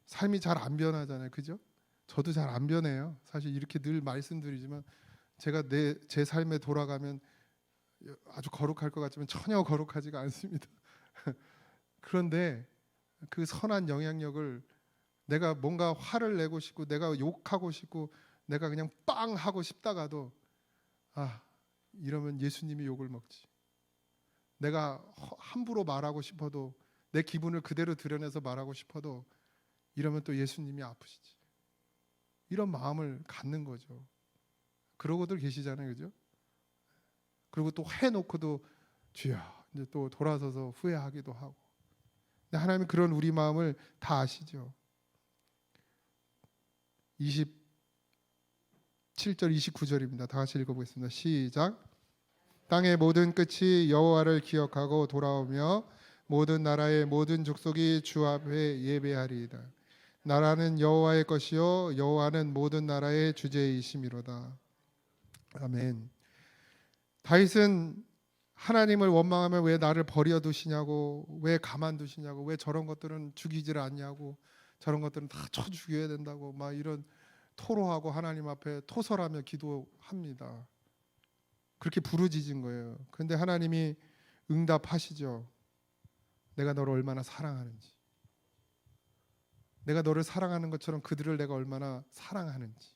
Speaker 3: 삶이 잘 안 변하잖아요, 그죠? 저도 잘 안 변해요. 사실 이렇게 늘 말씀드리지만 제가 제 삶에 돌아가면 아주 거룩할 것 같지만 전혀 거룩하지가 않습니다. 그런데 그 선한 영향력을 내가 뭔가 화를 내고 싶고 내가 욕하고 싶고 내가 그냥 빵 하고 싶다가도 이러면 예수님이 욕을 먹지. 내가 함부로 말하고 싶어도 내 기분을 그대로 드러내서 말하고 싶어도 이러면 또 예수님이 아프시지. 이런 마음을 갖는 거죠. 그러고들 계시잖아요, 그죠? 그리고 또 해놓고도 주여 이제 또 돌아서서 후회하기도 하고. 근데 하나님은 그런 우리 마음을 다 아시죠. 27절 29절입니다. 다 같이 읽어보겠습니다. 시작. 땅의 모든 끝이 여호와를 기억하고 돌아오며 모든 나라의 모든 족속이 주 앞에 예배하리이다. 나라는 여호와의 것이요 여호와는 모든 나라의 주제이심이로다. 아멘. 다윗은 하나님을 원망하면 왜 나를 버려두시냐고, 왜 가만두시냐고, 왜 저런 것들은 죽이질 않냐고, 저런 것들은 다 쳐 죽여야 된다고 막 이런 토로하고 하나님 앞에 토설하며 기도합니다. 그렇게 부르짖은 거예요. 그런데 하나님이 응답하시죠. 내가 너를 얼마나 사랑하는지, 내가 너를 사랑하는 것처럼 그들을 내가 얼마나 사랑하는지,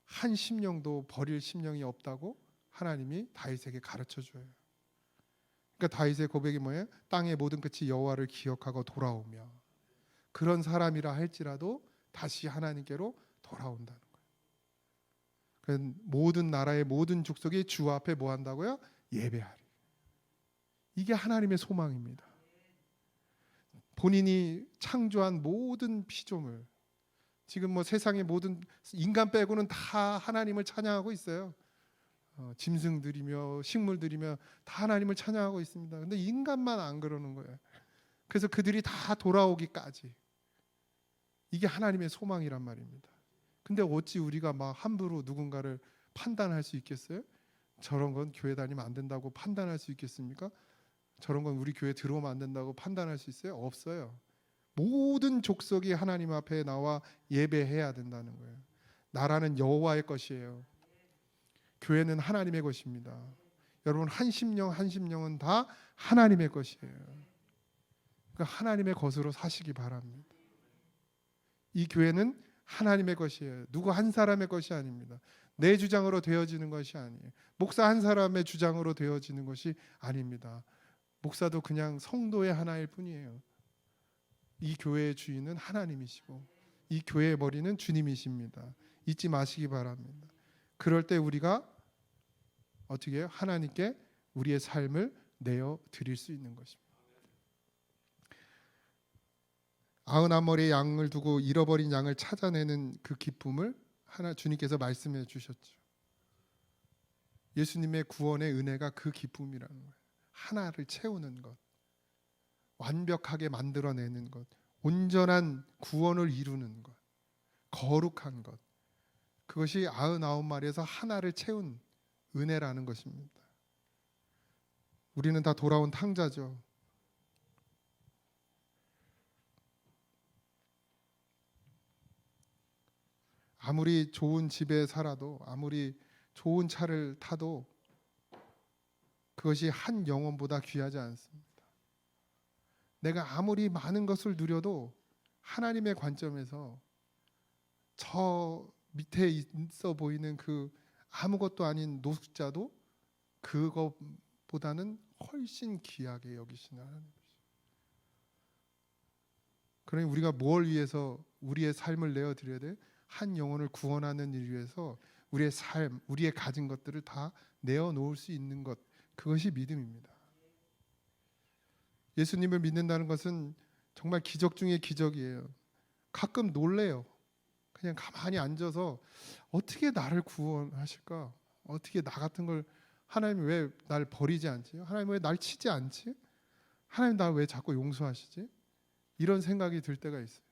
Speaker 3: 한 심령도 버릴 심령이 없다고 하나님이 다윗에게 가르쳐줘요. 그러니까 다윗의 고백이 뭐예요? 땅의 모든 끝이 여호와를 기억하고 돌아오며, 그런 사람이라 할지라도 다시 하나님께로 돌아온다는 거예요. 모든 나라의 모든 족속이 주 앞에 뭐 한다고요? 예배하리. 이게 하나님의 소망입니다. 본인이 창조한 모든 피조물, 지금 뭐 세상의 모든 인간 빼고는 다 하나님을 찬양하고 있어요. 짐승들이며 식물들이며 다 하나님을 찬양하고 있습니다. 근데 인간만 안 그러는 거예요. 그래서 그들이 다 돌아오기까지, 이게 하나님의 소망이란 말입니다. 근데 어찌 우리가 막 함부로 누군가를 판단할 수 있겠어요? 저런 건 교회 다니면 안 된다고 판단할 수 있겠습니까? 저런 건 우리 교회 들어오면 안 된다고 판단할 수 있어요? 없어요. 모든 족속이 하나님 앞에 나와 예배해야 된다는 거예요. 나라는 여호와의 것이에요. 교회는 하나님의 것입니다. 여러분, 한 심령은 다 하나님의 것이에요. 그러니까 하나님의 것으로 사시기 바랍니다. 이 교회는 하나님의 것이에요. 누구 한 사람의 것이 아닙니다. 내 주장으로 되어지는 것이 아니에요. 목사 한 사람의 주장으로 되어지는 것이 아닙니다. 목사도 그냥 성도의 하나일 뿐이에요. 이 교회의 주인은 하나님이시고 이 교회의 머리는 주님이십니다. 잊지 마시기 바랍니다. 그럴 때 우리가 어떻게 해요? 하나님께 우리의 삶을 내어 드릴 수 있는 것입니다. 91마리의 양을 두고 잃어버린 양을 찾아내는 그 기쁨을 주님께서 말씀해 주셨죠. 예수님의 구원의 은혜가 그 기쁨이라는 거예요. 하나를 채우는 것, 완벽하게 만들어내는 것, 온전한 구원을 이루는 것, 거룩한 것, 그것이 99마리에서 하나를 채운 은혜라는 것입니다. 우리는 다 돌아온 탕자죠. 아무리 좋은 집에 살아도, 아무리 좋은 차를 타도 그것이 한 영혼보다 귀하지 않습니다. 내가 아무리 많은 것을 누려도 하나님의 관점에서 저 밑에 있어 보이는 그 아무것도 아닌 노숙자도 그것보다는 훨씬 귀하게 여기시는 하나님이시죠. 그러니 우리가 뭘 위해서 우리의 삶을 내어드려야 돼? 한 영혼을 구원하는 일 위해서 우리의 삶, 우리의 가진 것들을 다 내어놓을 수 있는 것, 그것이 믿음입니다. 예수님을 믿는다는 것은 정말 기적 중의 기적이에요. 가끔 놀래요. 그냥 가만히 앉아서 어떻게 나를 구원하실까? 어떻게 나 같은 걸, 하나님이 왜 날 버리지 않지? 하나님 왜 날 치지 않지? 하나님 날 왜 자꾸 용서하시지? 이런 생각이 들 때가 있어요.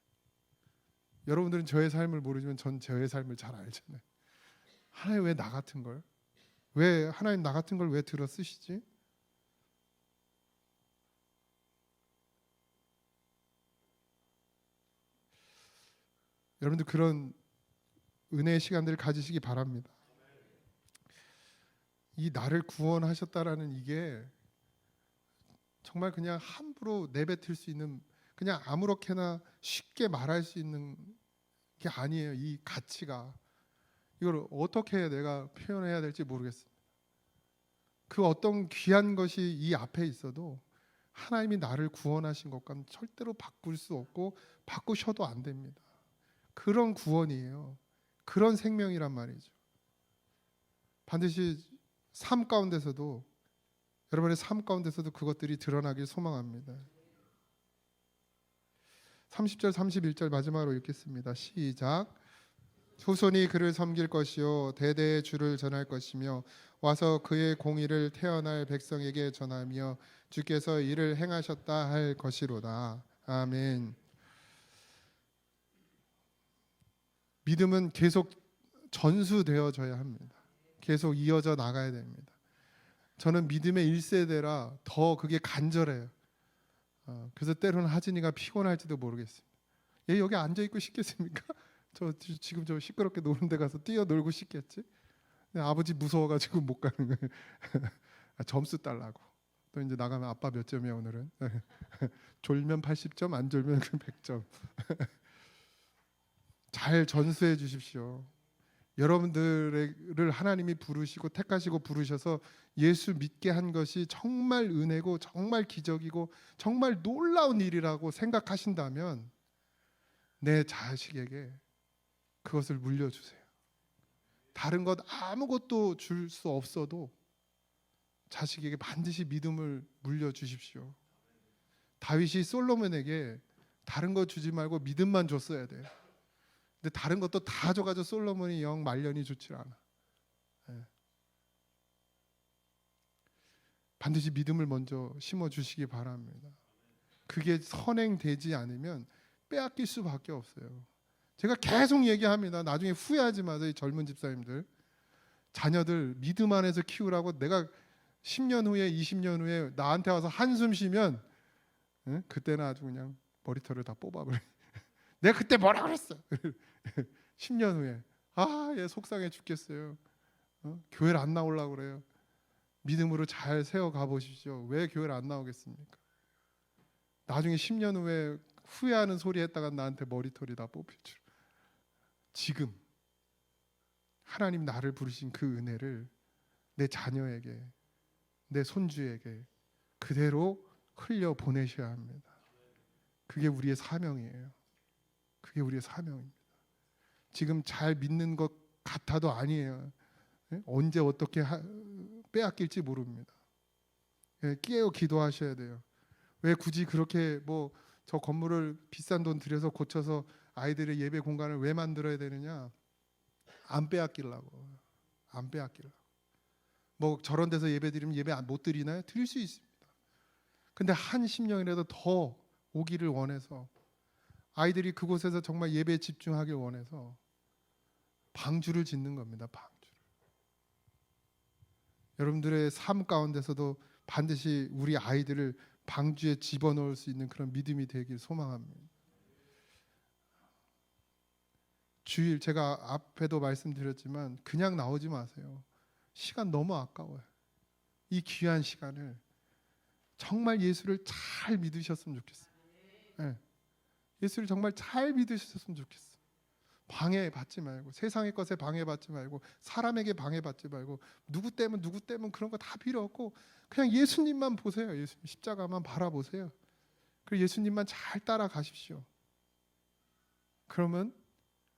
Speaker 3: 여러분들은 저의 삶을 모르지만 전 저의 삶을 잘 알잖아요. 하나님 왜 나 같은 걸? 왜 하나님 나 같은 걸 왜 들어 쓰시지? 여러분들 그런 은혜의 시간들을 가지시기 바랍니다. 이 나를 구원하셨다라는 이게 정말 그냥 함부로 내뱉을 수 있는, 그냥 아무렇게나 쉽게 말할 수 있는 게 아니에요. 이 가치가, 이걸 어떻게 내가 표현해야 될지 모르겠습니다. 그 어떤 귀한 것이 이 앞에 있어도 하나님이 나를 구원하신 것과는 절대로 바꿀 수 없고 바꾸셔도 안 됩니다. 그런 구원이에요. 그런 생명이란 말이죠. 반드시 삶 가운데서도, 여러분의 삶 가운데서도 그것들이 드러나길 소망합니다. 30절 31절 마지막으로 읽겠습니다. 시작. 후손이 그를 섬길 것이요 대대의 주를 전할 것이며 와서 그의 공의를 태어날 백성에게 전하며 주께서 이를 행하셨다 할 것이로다. 아멘. 믿음은 계속 전수되어져야 합니다. 계속 이어져 나가야 됩니다. 저는 믿음의 1세대라 더 그게 간절해요. 그래서 때로는 하진이가 피곤할지도 모르겠습니다. 얘 여기 앉아있고 싶겠습니까? 저 지금 저 시끄럽게 노는 데 가서 뛰어놀고 싶겠지? 아버지 무서워가지고 못 가는 거예요. 점수 달라고. 또 이제 나가면 아빠 몇 점이야 오늘은? 졸면 80점, 안 졸면 100점. 잘 전수해 주십시오. 여러분들을 하나님이 부르시고 택하시고 부르셔서 예수 믿게 한 것이 정말 은혜고 정말 기적이고 정말 놀라운 일이라고 생각하신다면 내 자식에게 그것을 물려주세요. 다른 것 아무것도 줄 수 없어도 자식에게 반드시 믿음을 물려주십시오. 다윗이 솔로몬에게 다른 거 주지 말고 믿음만 줬어야 돼요. 근데 다른 것도 다 줘가지고 솔로몬이 영 말년이 좋지 않아. 반드시 믿음을 먼저 심어주시기 바랍니다. 그게 선행되지 않으면 빼앗길 수밖에 없어요. 제가 계속 얘기합니다. 나중에 후회하지 마세요. 젊은 집사님들. 자녀들 믿음 안에서 키우라고 내가 10년 후에 20년 후에 나한테 와서 한숨 쉬면 그때는 아주 그냥 머리털을 다 뽑아버려. 내가 그때 뭐라 그랬어. 10년 후에 얘 속상해 죽겠어요. 교회를 안 나오려고 그래요. 믿음으로 잘 세워 가보십시오. 왜 교회를 안 나오겠습니까? 나중에 10년 후에 후회하는 소리 했다가 나한테 머리털이 다 뽑힐 줄. 지금 하나님 나를 부르신 그 은혜를 내 자녀에게, 내 손주에게 그대로 흘려 보내셔야 합니다. 그게 우리의 사명이에요. 그게 우리의 사명입니다. 지금 잘 믿는 것 같아도 아니에요. 언제 어떻게 빼앗길지 모릅니다. 깨어 기도하셔야 돼요. 왜 굳이 그렇게 저 건물을 비싼 돈 들여서 고쳐서 아이들의 예배 공간을 왜 만들어야 되느냐? 안 빼앗기려고. 안 빼앗기려고. 저런 데서 예배 드리면 예배 못 드리나요? 드릴 수 있습니다. 근데 한 10년이라도 더 오기를 원해서, 아이들이 그곳에서 정말 예배에 집중하길 원해서 방주를 짓는 겁니다. 방주를. 여러분들의 삶 가운데서도 반드시 우리 아이들을 방주에 집어넣을 수 있는 그런 믿음이 되길 소망합니다. 주일 제가 앞에도 말씀드렸지만 그냥 나오지 마세요. 시간 너무 아까워요. 이 귀한 시간을 정말 예수를 잘 믿으셨으면 좋겠어요. 네. 예수를 정말 잘 믿으셨으면 좋겠어요. 방해받지 말고, 세상의 것에 방해받지 말고, 사람에게 방해받지 말고, 누구 때문 그런 거 다 필요 없고 그냥 예수님만 보세요. 예수님 십자가만 바라보세요. 그리고 예수님만 잘 따라가십시오. 그러면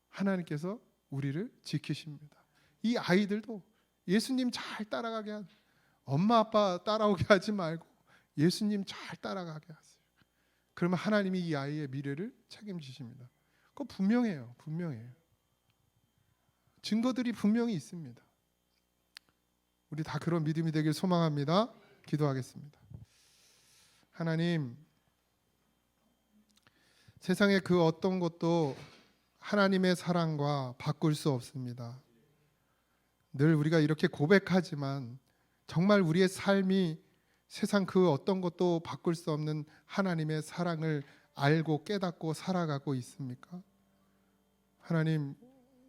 Speaker 3: 하나님께서 우리를 지키십니다. 이 아이들도 예수님 잘 따라가게 하세요. 엄마 아빠 따라오게 하지 말고 예수님 잘 따라가게 하세요. 그러면 하나님이 이 아이의 미래를 책임지십니다. 그거 분명해요. 증거들이 분명히 있습니다. 우리 다 그런 믿음이 되길 소망합니다. 기도하겠습니다. 하나님, 세상의 그 어떤 것도 하나님의 사랑과 바꿀 수 없습니다. 늘 우리가 이렇게 고백하지만 정말 우리의 삶이 세상 그 어떤 것도 바꿀 수 없는 하나님의 사랑을 알고 깨닫고 살아가고 있습니까? 하나님,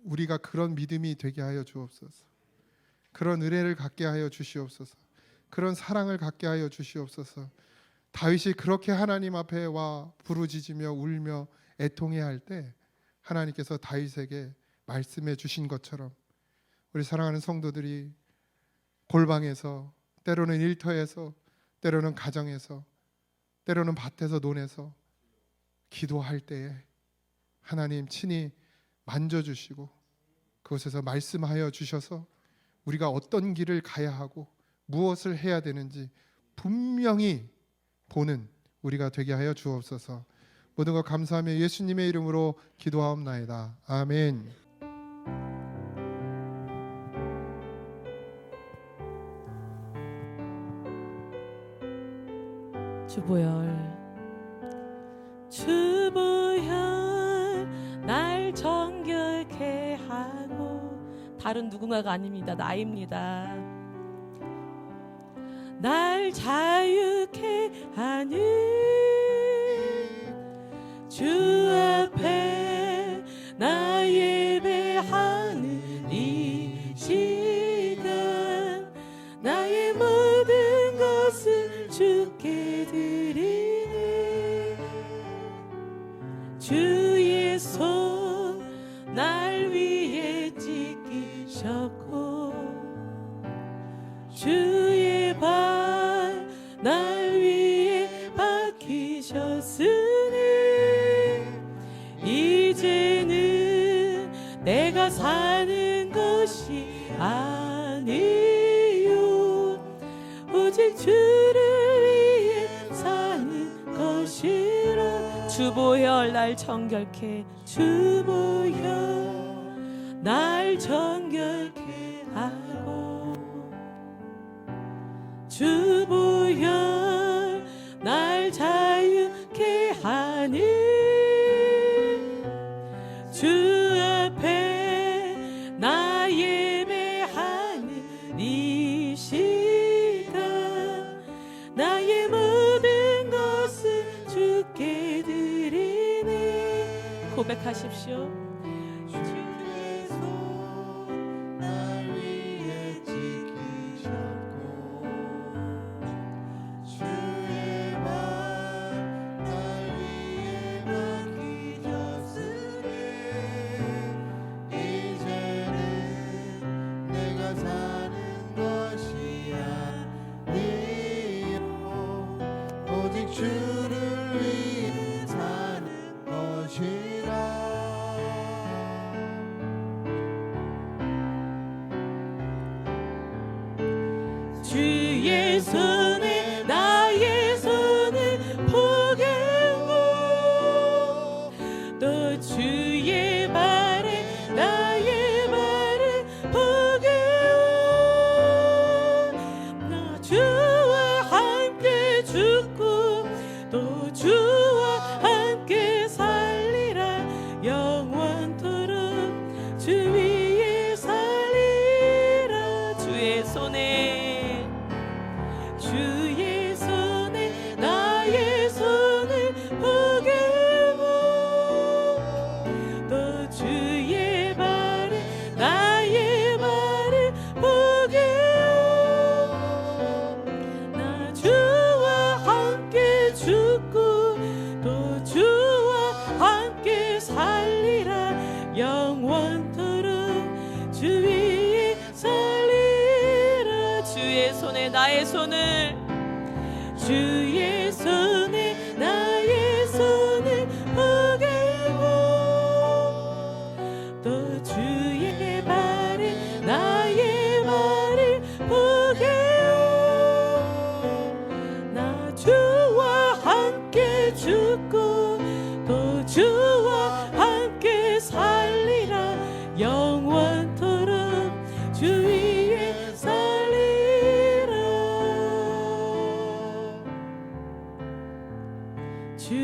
Speaker 3: 우리가 그런 믿음이 되게 하여 주옵소서. 그런 은혜를 갖게 하여 주시옵소서. 그런 사랑을 갖게 하여 주시옵소서. 다윗이 그렇게 하나님 앞에 와 부르짖으며 울며 애통해야 할 때 하나님께서 다윗에게 말씀해 주신 것처럼 우리 사랑하는 성도들이 골방에서, 때로는 일터에서, 때로는 가정에서, 때로는 밭에서, 논에서 기도할 때에 하나님 친히 만져주시고 그곳에서 말씀하여 주셔서 우리가 어떤 길을 가야 하고 무엇을 해야 되는지 분명히 보는 우리가 되게 하여 주옵소서. 모든 것 감사하며 예수님의 이름으로 기도하옵나이다. 아멘.
Speaker 1: 주보혈 날 정결케 하고, 다른 누군가가 아닙니다. 나입니다. 날 자유케 하는 주 앞에 나 예배하는 이 시간, 나의 모든 것을 주께 드리네. 주의 손 날 위에 찢기셨고, 주의 발 날 위에 박히셨으니 이제는 내가 사는 것이 아니요 오직 주를 위해 사는 것이라. 주보혈 날 정결케, 주보혈 날 정결케 하고, 주보혈 날 자유케 하는 주 앞에 나 예배하는 이 시간, 고백하십시오.
Speaker 4: 주의 손 날 위해 지키셨고 주의 말 날 위해 맡기셨으니 이제는 내가 사는 것이 아니요 오직 주를 위해 사는 것이라.
Speaker 1: 주의 손에 나의 손을 포개고 또 주의 발에 나의 발을 포개고 나 주와 함께 죽고 또 주와 함께 살리라 영원토록 주 위에 살리라. 주의 손에 주의 손에 나의 손을 포개고 또 주의 발에 나의 발을 포개고 나 주와 함께 죽고 또 주와 함께 살리라 영원토록 주 위에 살리라. 주의 손에 나의 손을 주의 손에 나의 손을 포개고 또 주의 발에 나의 발을 포개고 나 주와 함께 죽고 또 주와 함께 살리라 영원토록 주 위에 살리라. 주